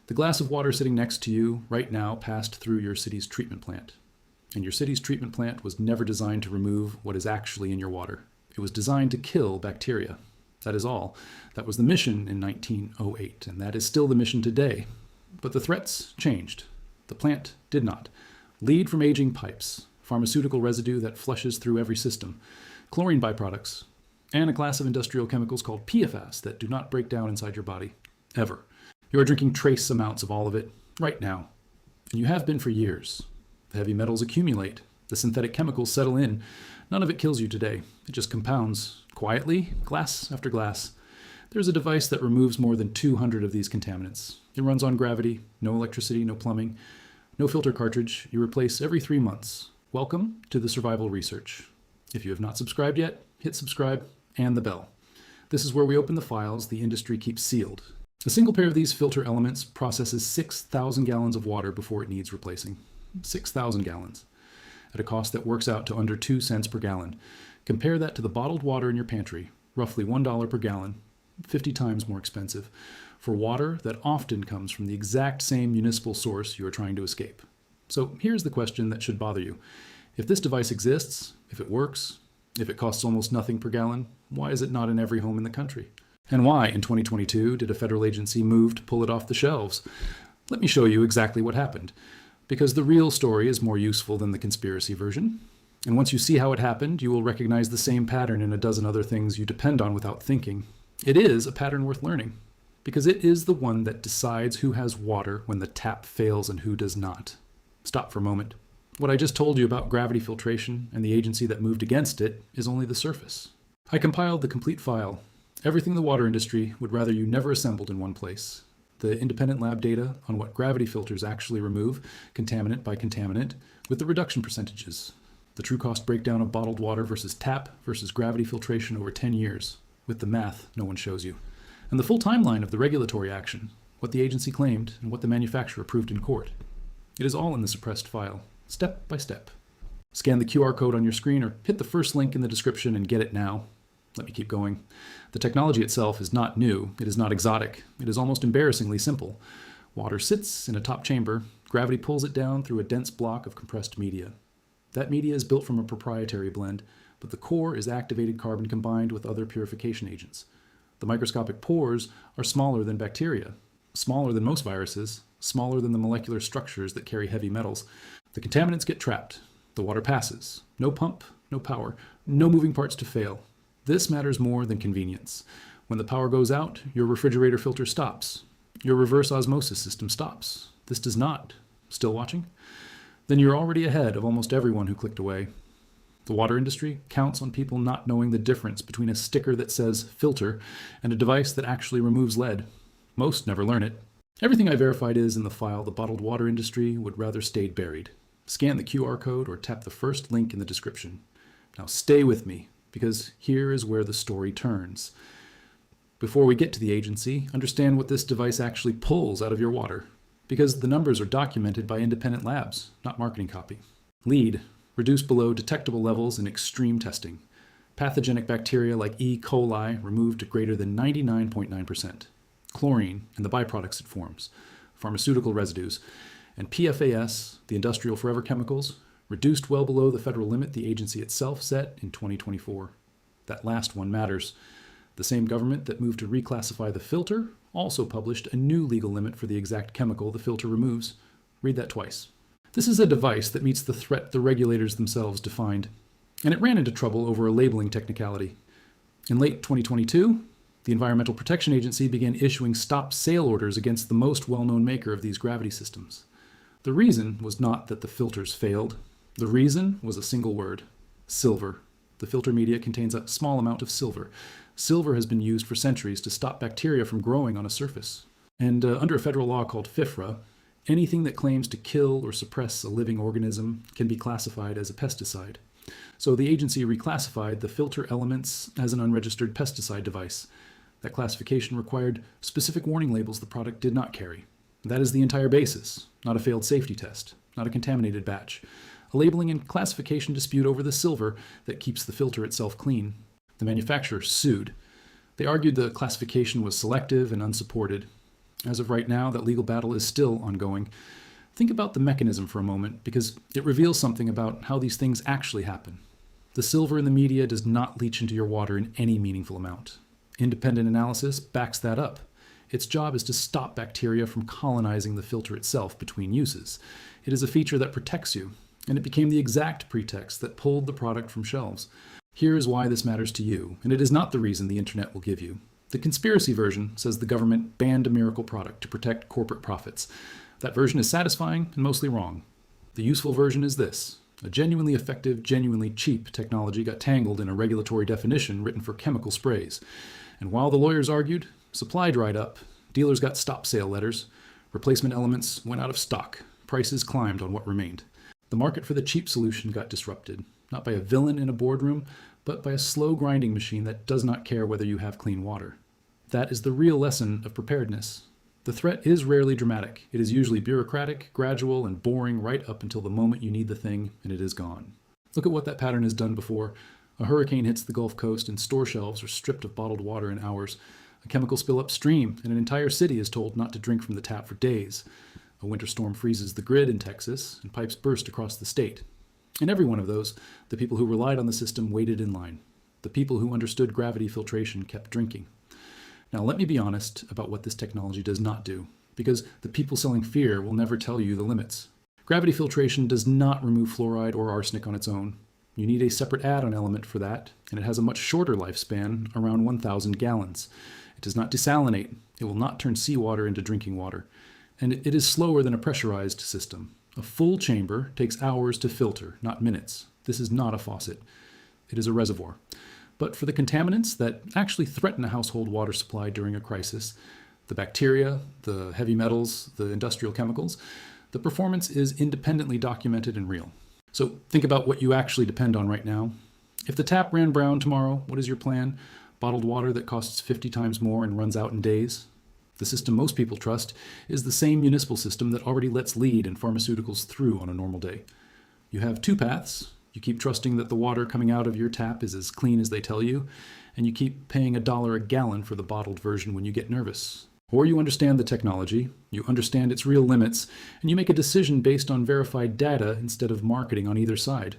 The glass of water sitting next to you right now passed through your city's treatment plant. And your city's treatment plant was never designed to remove what is actually in your water. It was designed to kill bacteria. That is all. That was the mission in 1908, and that is still the mission today. But the threats changed. The plant did not. Lead from aging pipes, pharmaceutical residue that flushes through every system, chlorine byproducts, and a class of industrial chemicals called PFAS that do not break down inside your body, ever. You are drinking trace amounts of all of it right now, and you have been for years. The heavy metals accumulate. The synthetic chemicals settle in. None of it kills you today. It just compounds quietly, glass after glass. There's a device that removes more than 200 of these contaminants. It runs on gravity, no electricity, no plumbing, no filter cartridge. You replace every 3 months. Welcome to the survival research. If you have not subscribed yet, hit subscribe and the bell. This is where we open the files the industry keeps sealed. A single pair of these filter elements processes 6,000 gallons of water before it needs replacing. 6,000 gallons. At a cost that works out to under 2 cents per gallon. Compare that to the bottled water in your pantry, roughly $1 per gallon, 50 times more expensive, for water that often comes from the exact same municipal source you are trying to escape. So here's the question that should bother you. If this device exists, if it works, if it costs almost nothing per gallon, why is it not in every home in the country? And why, in 2022, did a federal agency move to pull it off the shelves? Let me show you exactly what happened. Because the real story is more useful than the conspiracy version. And once you see how it happened, you will recognize the same pattern in a dozen other things you depend on without thinking. It is a pattern worth learning, because it is the one that decides who has water when the tap fails and who does not. Stop for a moment. What I just told you about gravity filtration and the agency that moved against it is only the surface. I compiled the complete file. Everything the water industry would rather you never assembled in one place. The independent lab data on what gravity filters actually remove, contaminant by contaminant, with the reduction percentages. The true cost breakdown of bottled water versus tap versus gravity filtration over 10 years, with the math no one shows you. And the full timeline of the regulatory action, what the agency claimed and what the manufacturer proved in court. It is all in the suppressed file, step by step. Scan the QR code on your screen or hit the first link in the description and get it now. Let me keep going. The technology itself is not new. It is not exotic. It is almost embarrassingly simple. Water sits in a top chamber. Gravity pulls it down through a dense block of compressed media. That media is built from a proprietary blend, but the core is activated carbon combined with other purification agents. The microscopic pores are smaller than bacteria, smaller than most viruses, smaller than the molecular structures that carry heavy metals. The contaminants get trapped. The water passes. No pump, no power, no moving parts to fail. This matters more than convenience. When the power goes out, your refrigerator filter stops. Your reverse osmosis system stops. This does not. Still watching? Then you're already ahead of almost everyone who clicked away. The water industry counts on people not knowing the difference between a sticker that says filter and a device that actually removes lead. Most never learn it. Everything I verified is in the file the bottled water industry would rather stayed buried. Scan the QR code or tap the first link in the description. Now stay with me, because here is where the story turns. Before we get to the agency, understand what this device actually pulls out of your water, because the numbers are documented by independent labs, not marketing copy. Lead, reduced below detectable levels in extreme testing. Pathogenic bacteria like E. coli removed to greater than 99.9%. Chlorine and the byproducts it forms. Pharmaceutical residues. And PFAS, the industrial forever chemicals, reduced well below the federal limit the agency itself set in 2024. That last one matters. The same government that moved to reclassify the filter also published a new legal limit for the exact chemical the filter removes. Read that twice. This is a device that meets the threat the regulators themselves defined, and it ran into trouble over a labeling technicality. In late 2022, the Environmental Protection Agency began issuing stop sale orders against the most well-known maker of these gravity systems. The reason was not that the filters failed. The reason was a single word: silver. The filter media contains a small amount of silver. Silver has been used for centuries to stop bacteria from growing on a surface. And under a federal law called FIFRA, anything that claims to kill or suppress a living organism can be classified as a pesticide. So the agency reclassified the filter elements as an unregistered pesticide device. That classification required specific warning labels the product did not carry. That is the entire basis, not a failed safety test, not a contaminated batch. A labeling and classification dispute over the silver that keeps the filter itself clean. The manufacturer sued. They argued the classification was selective and unsupported. As of right now, that legal battle is still ongoing. Think about the mechanism for a moment, because it reveals something about how these things actually happen. The silver in the media does not leach into your water in any meaningful amount. Independent analysis backs that up. Its job is to stop bacteria from colonizing the filter itself between uses. It is a feature that protects you, and it became the exact pretext that pulled the product from shelves. Here is why this matters to you, and it is not the reason the internet will give you. The conspiracy version says the government banned a miracle product to protect corporate profits. That version is satisfying and mostly wrong. The useful version is this. A genuinely effective, genuinely cheap technology got tangled in a regulatory definition written for chemical sprays. And while the lawyers argued, supply dried up, dealers got stop sale letters, replacement elements went out of stock, prices climbed on what remained. The market for the cheap solution got disrupted, not by a villain in a boardroom, but by a slow grinding machine that does not care whether you have clean water. That is the real lesson of preparedness. The threat is rarely dramatic. It is usually bureaucratic, gradual, and boring right up until the moment you need the thing and it is gone. Look at what that pattern has done before. A hurricane hits the Gulf Coast and store shelves are stripped of bottled water in hours. A chemical spill upstream and an entire city is told not to drink from the tap for days. A winter storm freezes the grid in Texas and pipes burst across the state. In every one of those, the people who relied on the system waited in line. The people who understood gravity filtration kept drinking. Now let me be honest about what this technology does not do, because the people selling fear will never tell you the limits. Gravity filtration does not remove fluoride or arsenic on its own. You need a separate add-on element for that, and it has a much shorter lifespan, around 1,000 gallons. It does not desalinate. It will not turn seawater into drinking water. And it is slower than a pressurized system. A full chamber takes hours to filter, not minutes. This is not a faucet. It is a reservoir. But for the contaminants that actually threaten a household water supply during a crisis, the bacteria, the heavy metals, the industrial chemicals, the performance is independently documented and real. So think about what you actually depend on right now. If the tap ran brown tomorrow, what is your plan? Bottled water that costs 50 times more and runs out in days? The system most people trust is the same municipal system that already lets lead and pharmaceuticals through on a normal day. You have two paths. You keep trusting that the water coming out of your tap is as clean as they tell you, and you keep paying $1 a gallon for the bottled version when you get nervous. Or you understand the technology, you understand its real limits, and you make a decision based on verified data instead of marketing on either side.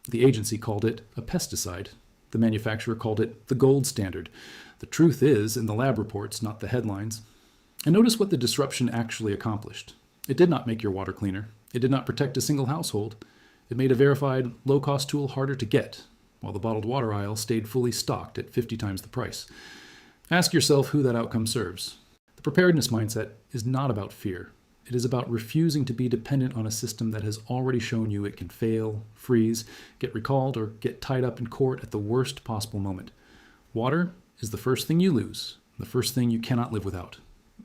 The agency called it a pesticide. The manufacturer called it the gold standard. The truth is in the lab reports, not the headlines. And notice what the disruption actually accomplished. It did not make your water cleaner. It did not protect a single household. It made a verified, low-cost tool harder to get, while the bottled water aisle stayed fully stocked at 50 times the price. Ask yourself who that outcome serves. The preparedness mindset is not about fear. It is about refusing to be dependent on a system that has already shown you it can fail, freeze, get recalled, or get tied up in court at the worst possible moment. Water is the first thing you lose, the first thing you cannot live without.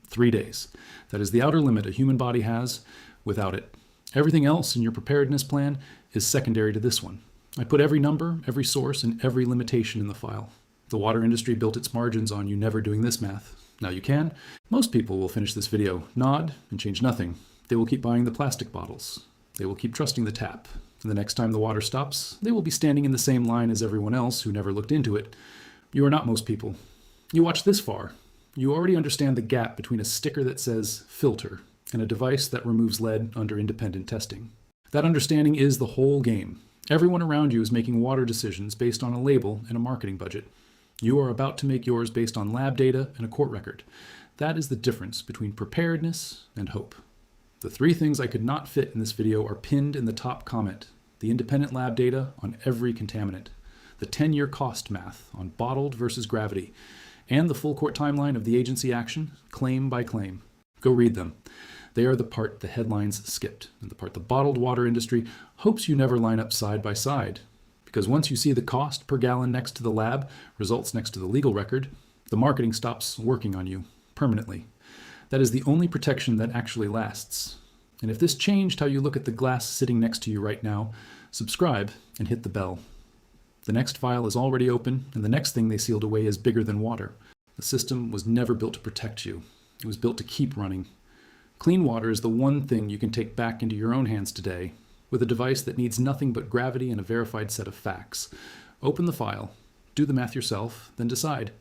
3 days. That is the outer limit a human body has without it. Everything else in your preparedness plan is secondary to this one. I put every number, every source, and every limitation in the file. The water industry built its margins on you never doing this math. Now you can. Most people will finish this video, nod, and change nothing. They will keep buying the plastic bottles. They will keep trusting the tap. And the next time the water stops, they will be standing in the same line as everyone else who never looked into it. You are not most people. You watched this far. You already understand the gap between a sticker that says filter and a device that removes lead under independent testing. That understanding is the whole game. Everyone around you is making water decisions based on a label and a marketing budget. You are about to make yours based on lab data and a court record. That is the difference between preparedness and hope. The 3 things I could not fit in this video are pinned in the top comment. The independent lab data on every contaminant, the 10-year cost math on bottled versus gravity, and the full court timeline of the agency action, claim by claim. Go read them. They are the part the headlines skipped, and the part the bottled water industry hopes you never line up side by side. Because once you see the cost per gallon next to the lab, results next to the legal record, the marketing stops working on you permanently. That is the only protection that actually lasts. And if this changed how you look at the glass sitting next to you right now, subscribe and hit the bell. The next file is already open, and the next thing they sealed away is bigger than water. The system was never built to protect you. It was built to keep running. Clean water is the one thing you can take back into your own hands today, with a device that needs nothing but gravity and a verified set of facts. Open the file, do the math yourself, then decide.